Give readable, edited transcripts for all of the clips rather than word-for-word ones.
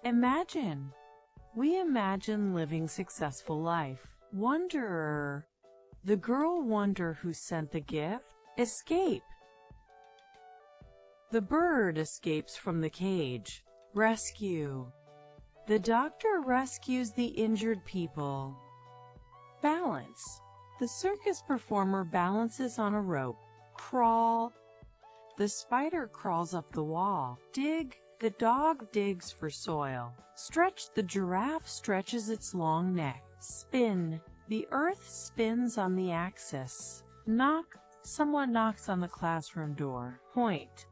Imagine. We imagine living successful life. Wonderer. The girl wonder who sent the gift. Escape. The bird escapes from the cage. Rescue. The doctor rescues the injured people. Balance. The circus performer balances on a rope. Crawl. The spider crawls up the wall. Dig. The dog digs for soil. Stretch. The giraffe stretches its long neck. Spin. The earth spins on the axis. Knock. Someone knocks on the classroom door. Point.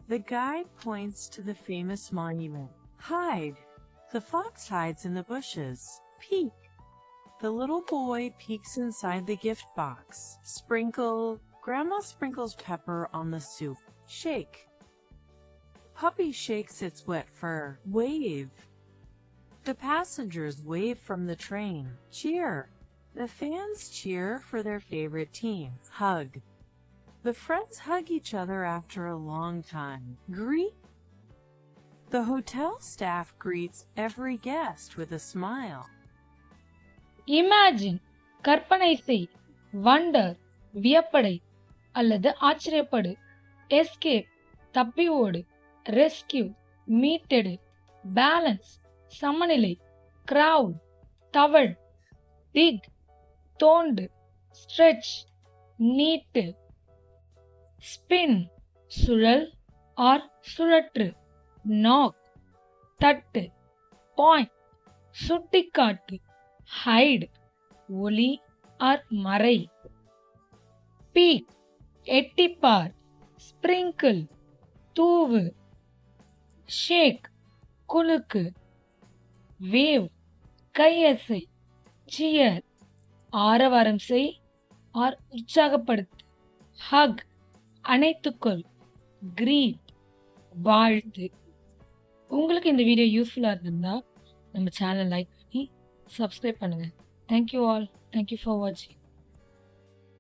The guide points to the famous monument. Hide. The fox hides in the bushes. Peek. The little boy peeks inside the gift box. Sprinkle. Grandma sprinkles pepper on the soup. Shake. Puppy shakes its wet fur. Wave. The passengers wave from the train. Cheer. The fans cheer for their favorite team. Hug. The friends hug each other after a long time. Greet. The hotel staff greets every guest with a smile. Imagine, கற்பனை செய், wonder, வியப்படை அல்லது ஆச்சரியப்படு, escape, தப்பி ஓடு, rescue, மீட்டெடு, balance, சமநிலை, crowd, தவழ், dig, தோண்டு, stretch, நீட்டு, spin, சுழல் or சுழற்று, knock, தட்டு, point, சுட்டிக்காட்டு, hide, ஒளி or மறை, peek, எட்டிப்பார், sprinkle, தூவு, shake, குலுக்கு, wave, கையசை, cheer, ஆரவாரம் செய் or உற்சாகப்படுத்து, hug, அணைத்துக்கொள், greet, வாழ்த்து. உங்களுக்கு இந்த வீடியோ யூஸ்ஃபுல்லாக இருந்திருந்தா நம்ம சேனலை லைக் பண்ணி சப்ஸ்கிரைப் பண்ணுங்கள். Thank you all. தேங்க்யூ ஃபார் வாட்சிங்.